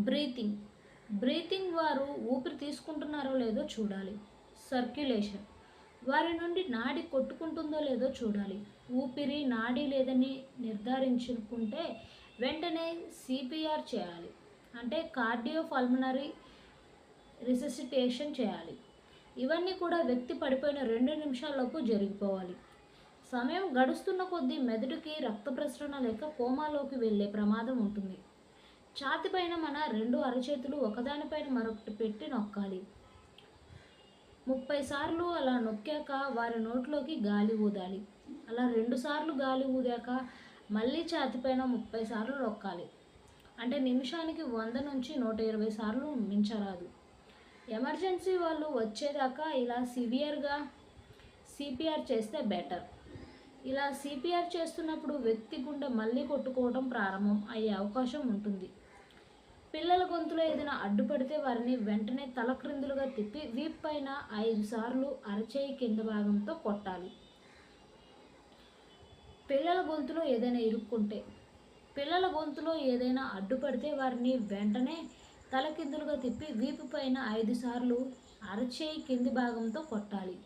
Breathing breathing వారు ఊపిరి తీసుకుంటున్నారో లేదో చూడాలి. సర్క్యులేషన్ వారి నుండి నాడి కొట్టుకుంటుందో లేదో చూడాలి. ఊపిరి నాడి లేదని నిర్ధారించుకుంటే వెంటనే సిపిఆర్ చేయాలి, అంటే కార్డియో పల్మనరీ రిససిటేషన్ చేయాలి. ఇవన్నీ కూడా వ్యక్తి పడిపోయిన 2 నిమిషాల్లోపు జరిగిపోవాలి. సమయం గడుస్తున్న కొద్దీ మెదడుకి రక్త ప్రసరణ లేక కోమాలోకి వెళ్ళే ప్రమాదం ఉంటుంది. ఛాతిపైన మన 2 అరచేతులు ఒకదానిపైన మరొకటి పెట్టి నొక్కాలి. 30 సార్లు అలా నొక్కాక వారి నోట్లోకి గాలి ఊదాలి. అలా 2 సార్లు గాలి ఊదాక మళ్ళీ ఛాతిపైన 30 సార్లు నొక్కాలి. అంటే నిమిషానికి 100 నుంచి 120 సార్లు మించరాదు. ఎమర్జెన్సీ వాళ్ళు వచ్చేదాకా ఇలా సివియర్గా సిపిఆర్ చేస్తే బెటర్. ఇలా సిపిఆర్ చేస్తున్నప్పుడు వ్యక్తి గుండె మళ్ళీ కొట్టుకోవడం ప్రారంభం అయ్యే అవకాశం ఉంటుంది. పిల్లల గొంతులో ఏదైనా అడ్డుపడితే వారిని వెంటనే తలక్రిందులుగా తిప్పి వీప్ పైన 5 సార్లు అరచేయి కింద భాగంతో కొట్టాలి. పిల్లల గొంతులో ఏదైనా అడ్డుపడితే వారిని వెంటనే తలకిందులుగా తిప్పి వీపు పైన 5 సార్లు అరచేయి కింది భాగంతో కొట్టాలి.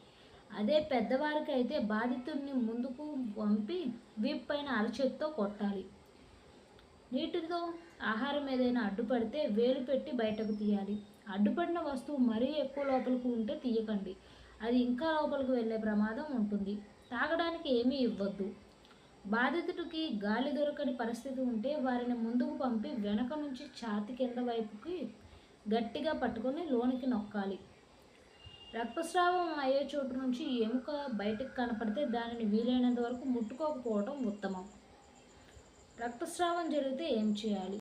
అదే పెద్దవారికి అయితే బాధితుడిని ముందుకు పంపి వీపు పైన అరచేతితో కొట్టాలి. నీటితో ఆహారం ఏదైనా అడ్డుపడితే వేలు పెట్టి బయటకు తీయాలి. అడ్డుపడిన వస్తువు మరీ ఎక్కువ లోపలికి ఉంటే తీయకండి, అది ఇంకా లోపలికి వెళ్ళే ప్రమాదం ఉంటుంది. తాగడానికి ఏమీ ఇవ్వద్దు. బాధితుడికి గాలి దొరకని పరిస్థితి ఉంటే వారిని ముందుకు పంపి వెనక నుంచి ఛాతి కింద వైపుకి గట్టిగా పట్టుకొని లోనికి నొక్కాలి. రక్తస్రావం అయ్యే చోటు నుంచి ఎముక బయటకు కనపడితే దానిని వీలైనంత వరకు ముట్టుకోకపోవడం ఉత్తమం. రక్తస్రావం జరిగితే ఏం చేయాలి?